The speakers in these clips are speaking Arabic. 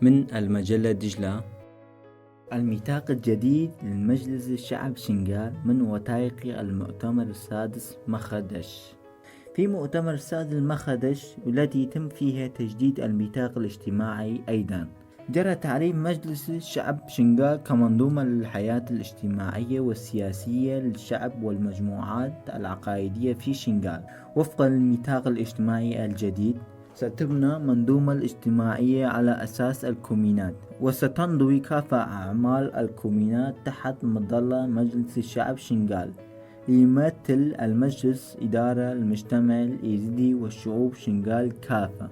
من المجلة دجلة. الميثاق الجديد للمجلس الشعب شنغال من وثائق المؤتمر السادس مخدش. في مؤتمر السادس المخدش والتي يتم فيها تجديد الميثاق الاجتماعي أيضا جرى تعريف مجلس الشعب شنغال كمنظومة للحياة الاجتماعية والسياسية للشعب والمجموعات العقائدية في شنغال. وفقا للميثاق الاجتماعي الجديد ستبنى منظومة الاجتماعية على أساس الكومينات، وستنضوي كافة أعمال الكومينات تحت مظلة مجلس الشعب شنغال. يمثل المجلس إدارة المجتمع الإيزيدي والشعوب شنغال كافة.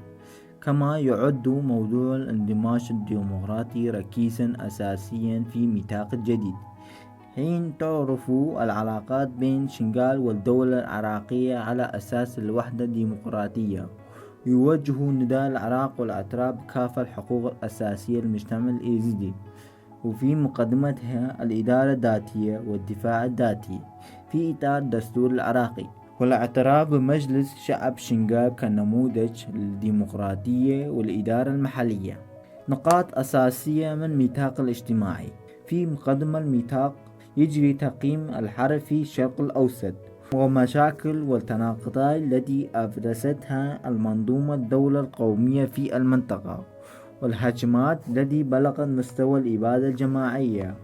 كما يعد موضوع الاندماج الديمقراطي ركيزا أساسيا في ميثاق الجديد، حين تعرف العلاقات بين شنغال والدولة العراقية على أساس الوحدة الديمقراطية. يوجه نداء العراق والأطراف كافة الحقوق الأساسية للمجتمع الإيزيدي، وفي مقدمتها الإدارة الذاتية والدفاع الذاتي في إطار الدستور العراقي، والاعتراف بمجلس شعب شنغال كنموذج للديمقراطية والإدارة المحلية. نقاط أساسية من الميثاق الاجتماعي. في مقدمة الميثاق يجري تقييم الحرب في الشرق الأوسط ومشاكل والتناقضات التي أبرزتها المنظومة الدولة القومية في المنطقة، والهجمات التي بلغت مستوى الإبادة الجماعية.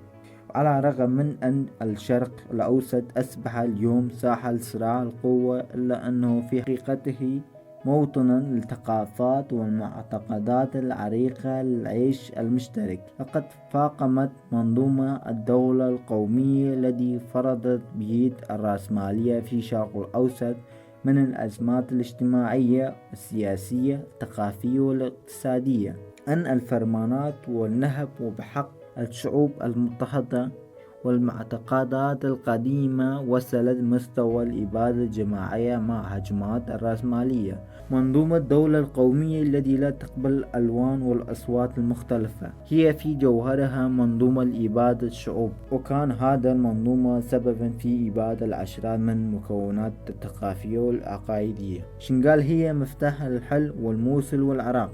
على الرغم من أن الشرق الأوسط أصبح اليوم ساحة صراع القوة، إلا أنه في حقيقته موطنا للثقافات والمعتقدات العريقة للعيش المشترك. لقد فاقمت منظومة الدولة القومية التي فرضت بيد الرأسمالية في الشرق الأوسط من الأزمات الاجتماعية السياسية الثقافية والاقتصادية أن الفرمانات والنهب وبحق الشعوب المضطهدة والمعتقدات القديمة وصلت مستوى الإبادة الجماعية مع هجمات الرأسمالية. منظومة الدولة القومية التي لا تقبل الألوان والأصوات المختلفة هي في جوهرها منظومة لإبادة الشعوب، وكان هذا المنظومة سببا في إبادة العشرات من المكونات الثقافية والعقائدية. شنغال هي مفتاح الحل والموصل والعراق.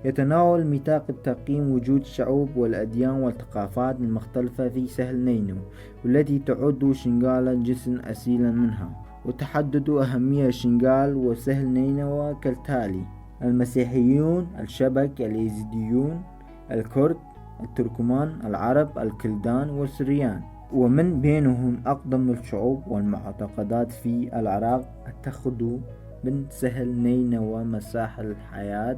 يتناول ميثاق التقييم وجود الشعوب والأديان والثقافات المختلفة في سهل نينوى، والتي تعد شنغالا جزءا أصيلا منها. وتحدد أهمية شنغال وسهل نينوى كالتالي: المسيحيون، الشبك، الإيزيديون، الكرد، التركمان، العرب، الكلدان والسريان. ومن بينهم أقدم الشعوب والمعتقدات في العراق اتخذوا من سهل نينوى مساحة الحياة.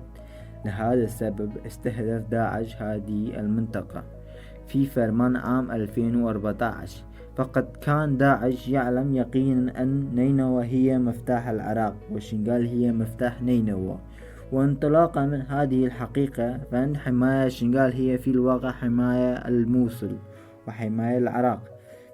لهذا السبب استهدف داعش هذه المنطقة في فرمان عام 2014. فقد كان داعش يعلم يقينا أن نينوى هي مفتاح العراق وشنغال هي مفتاح نينوى. وانطلاقا من هذه الحقيقة فإن حماية شنغال هي في الواقع حماية الموصل وحماية العراق.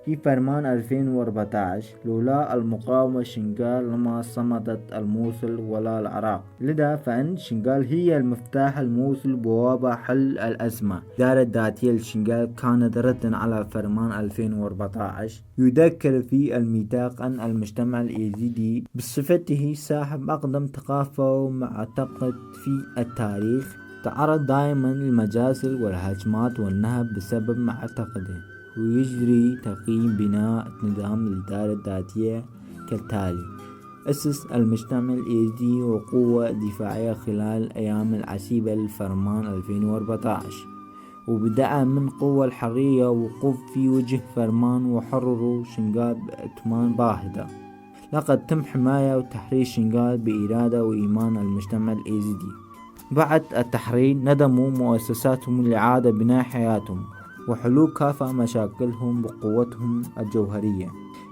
في فرمان 2014 لولا المقاومة شنغال لما صمدت الموصل ولا العراق. لذا فإن شنغال هي المفتاح الموصل بوابة حل الأزمة. الإدارة الذاتية لشنغال كانت ردا على فرمان 2014. يذكر في الميثاق أن المجتمع الإيزيدي بصفته صاحب أقدم ثقافة ومعتقد في التاريخ تعرض دائما للمجازر والهجمات والنهب بسبب معتقده. ويجري تقييم بناء نظام الإدارة الذاتية كالتالي: أسس المجتمع الإيزيدي وقوة دفاعية خلال الأيام العسيبة للفرمان 2014، وبدعم من قوة الحرية وقف في وجه فرمان وحرروا شنغال بأتمان باهظة. لقد تم حماية وتحرير شنغال بإرادة وإيمان المجتمع الإيزيدي. بعد التحرير ندموا مؤسساتهم لإعادة بناء حياتهم وحلول كافة مشاكلهم بقوتهم الجوهرية.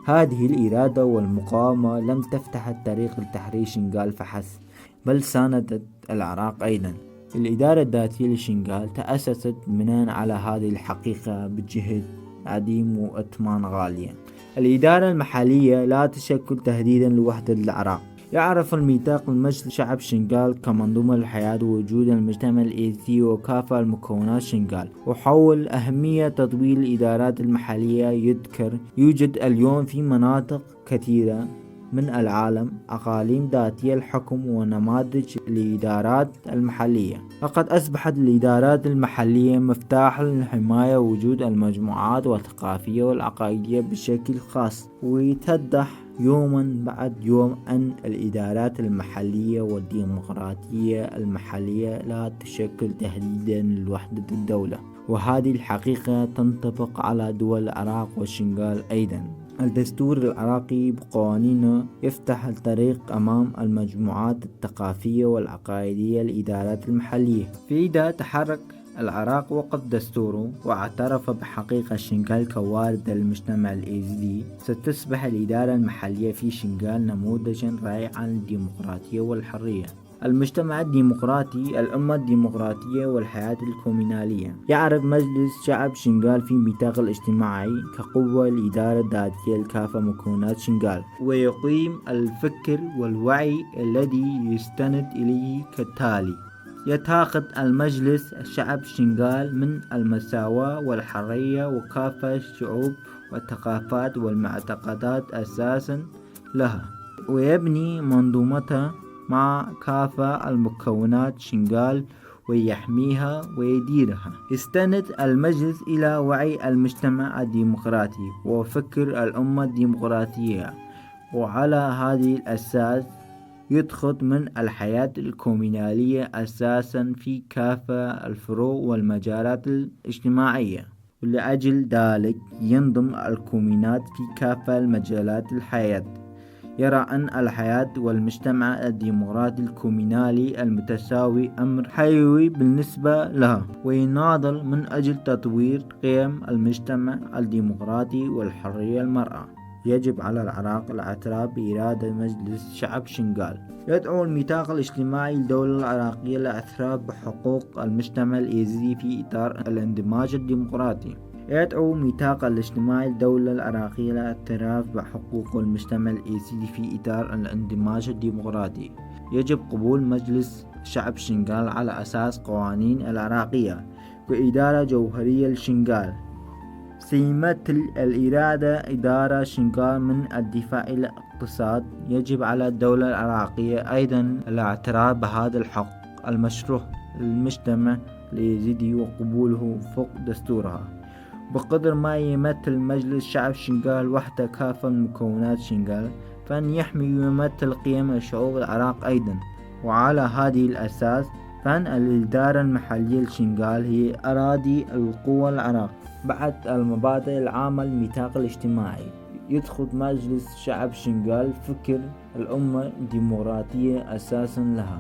هذه الإرادة والمقاومة لم تفتح الطريق لتحرير شنغال فحسب، بل ساندت العراق أيضا. الإدارة الذاتية لشنغال تأسست بناء على هذه الحقيقة بجهد عديم وأثمان غالية. الإدارة المحلية لا تشكل تهديدا لوحدة العراق. يعرف الميثاق المجلس شعب شنغال كمنظومة للحياة ووجود المجتمع الإيزيدي وكافة المكونات شنغال. وحول أهمية تطوير الإدارات المحلية يذكر: يوجد اليوم في مناطق كثيرة من العالم أقاليم ذاتية الحكم ونماذج الإدارات المحلية. لقد أصبحت الإدارات المحلية مفتاحا لحماية وجود المجموعات الثقافية والعقائدية بشكل خاص، ويتضح يوما بعد يوم أن الإدارات المحلية والديمقراطية المحلية لا تشكل تهديدا لوحدة الدولة، وهذه الحقيقة تنطبق على دول العراق والشنغال أيضا. الدستور العراقي بقوانينه يفتح الطريق أمام المجموعات الثقافية والعقائدية الإدارات المحلية. فإذا تحرك العراق وقف دستوره واعترف بحقيقة شنغال كوارد المجتمع الإيزيدي، ستصبح الإدارة المحلية في شنغال نموذجا رائعا للديمقراطية والحرية. المجتمع الديمقراطي، الأمة الديمقراطية والحياة الكومينالية. يعرف مجلس شعب شنغال في ميثاق الاجتماعي كقوة الإدارة الذاتية لكافة مكونات شنغال، ويقيم الفكر والوعي الذي يستند إليه كالتالي: يتعقد المجلس شعب شنغال من المساواة والحرية وكافة الشعوب والثقافات والمعتقدات أساسا لها، ويبني منظومتها مع كافة المكونات شنغال ويحميها ويديرها. يستند المجلس إلى وعي المجتمع الديمقراطي وفكر الأمة الديمقراطية، وعلى هذه الأساس يدخل من الحياة الكومينالية أساسا في كافة الفروع والمجالات الاجتماعية، ولأجل ذلك ينضم الكومينات في كافة المجالات الحياة. يرى أن الحياة والمجتمع الديمقراطي الكومينالي المتساوي أمر حيوي بالنسبة لها، ويناضل من أجل تطوير قيم المجتمع الديمقراطي والحرية المرأة. يجب على العراق الاعتراف بإرادة مجلس شعب شنغال. يدعو الميثاق الاجتماعي للدولة العراقية الاعتراف بحقوق المجتمع الإيزيدي في إطار الاندماج الديمقراطي. يدعو ميثاق الاجتماعي للدولة العراقية الاعتراف بحقوق المجتمع الإيزيدي في إطار الاندماج الديمقراطي. يجب قبول مجلس شعب شنغال على أساس قوانين العراقية وإدارة جوهرية لشنغال. سيمثل الإرادة إدارة شنغال من الدفاع إلى الاقتصاد. يجب على الدولة العراقية أيضا الاعتراف بهذا الحق المشروع للمجتمع الإيزيدي وقبوله فوق دستورها. بقدر ما يمثل مجلس شعب شنغال وحده كافة مكونات شنغال، فإن يحمي ويمثل قيم الشعوب العراق أيضا، وعلى هذه الأساس فإن الإدارة المحلية لشنغال هي أراضي القوى العراق. بعد المبادئ العامة للميثاق الاجتماعي، يدخل مجلس شعب شنغال فكر الأمة الديمقراطية أساسا لها،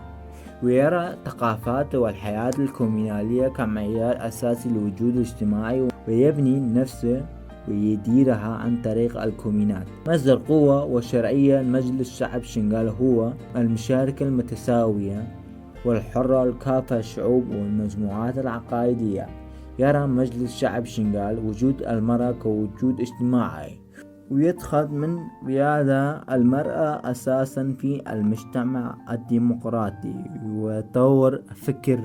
ويرى الثقافات والحياة الكومينالية كمعيار أساسي للوجود الاجتماعي، ويبني نفسه ويديرها عن طريق الكومينات. مصدر قوة وشرعية لمجلس شعب شنغال هو المشاركة المتساوية والحرة لكافة الشعوب والمجموعات العقائدية. يرى مجلس شعب شنغال وجود المرأة كوجود اجتماعي، ويدخل من ريادة المرأة أساسا في المجتمع الديمقراطي، ويطور فكر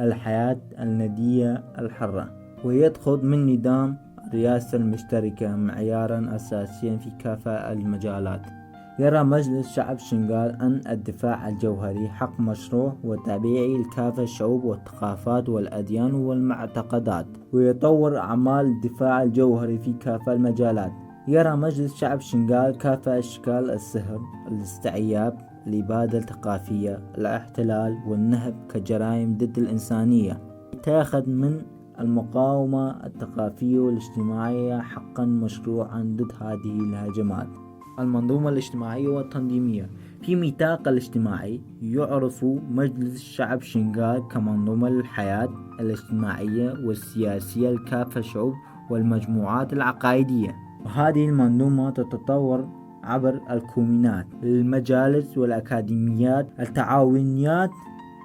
الحياة الندية الحرة، ويدخل من نظام الرئاسة المشتركة معيارا أساسيا في كافة المجالات. يرى مجلس شعب شنغال أن الدفاع الجوهري حق مشروع وطبيعي لكافة الشعوب والثقافات والأديان والمعتقدات، ويطور أعمال الدفاع الجوهري في كافة المجالات. يرى مجلس شعب شنغال كافة أشكال السحر، الاستعياب، الإبادة الثقافية، الاحتلال والنهب كجرائم ضد الإنسانية. يتخذ من المقاومة الثقافية والاجتماعية حقا مشروعا ضد هذه الهجمات. المنظومة الاجتماعية والتنظيمية. في ميثاق الاجتماعي يعرف مجلس شعب شنغال كمنظومة للحياة الاجتماعية والسياسية لكافة الشعوب والمجموعات العقائدية، وهذه المنظومة تتطور عبر الكومينات، المجالس والأكاديميات، التعاونيات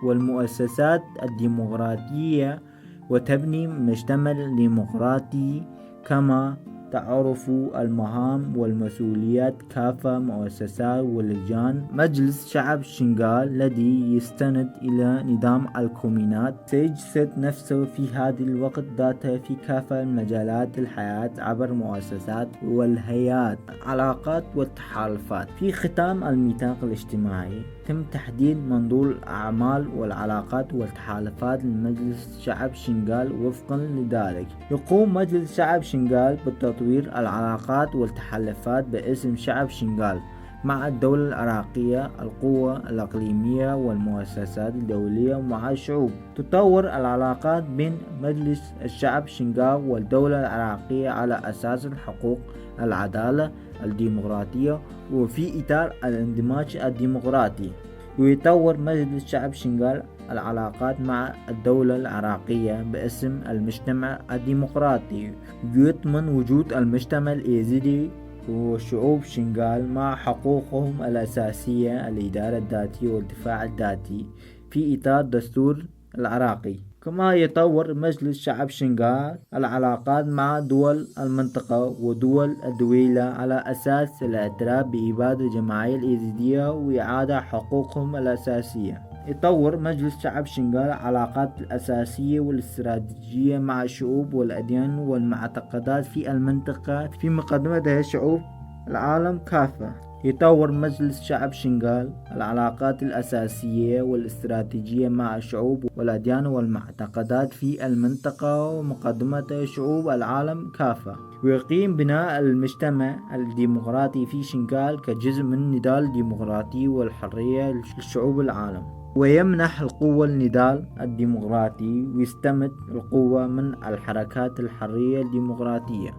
والمؤسسات الديمقراطية، وتبني مجتمع ديمقراطي كما تعرف المهام والمسؤوليات كافة مؤسسات ولجان مجلس شعب شنغال الذي يستند إلى نظام الكومينات سيجسد نفسه في هذا الوقت ذاته في كافة المجالات الحياة عبر مؤسسات والهيئات علاقات والتحالفات. في ختام الميثاق الاجتماعي تم تحديد منظور الأعمال والعلاقات والتحالفات لمجلس شعب شنغال. وفقا لذلك يقوم مجلس شعب شنغال بتطوير العلاقات والتحالفات باسم شعب شنغال مع الدولة العراقية، القوى الإقليمية والمؤسسات الدولية ومع الشعوب. تطور العلاقات بين مجلس الشعب شنغال والدولة العراقية على أساس الحقوق، العدالة، الديمقراطية وفي إطار الاندماج الديمقراطي. ويطور مجلس شعب شنغال العلاقات مع الدولة العراقية باسم المجتمع الديمقراطي. يضمن وجود المجتمع اليزيدي وشعوب شنغال مع حقوقهم الأساسية، الإدارة الذاتية والدفاع الذاتي في إطار الدستور العراقي. كما يطور مجلس شعب شنغال العلاقات مع دول المنطقة ودول الدولة على أساس الاعتراف بإبادة الجماعية اليزيدية وإعادة حقوقهم الأساسية. يطور مجلس شعب شنغال العلاقات الأساسية والاستراتيجية مع الشعوب والأديان والمعتقدات في المنطقة في مقدمتها شعوب العالم كافة. يطور مجلس شعب شنغال العلاقات الأساسية والاستراتيجية مع الشعوب والأديان والمعتقدات في المنطقة ومقدمتها شعوب العالم كافة. ويقيم بناء المجتمع الديمقراطي في شنغال كجزء من النضال الديمقراطي والحرية لشعوب العالم. ويمنح القوة النضال الديمقراطي ويستمد القوة من الحركات الحرية الديمقراطية.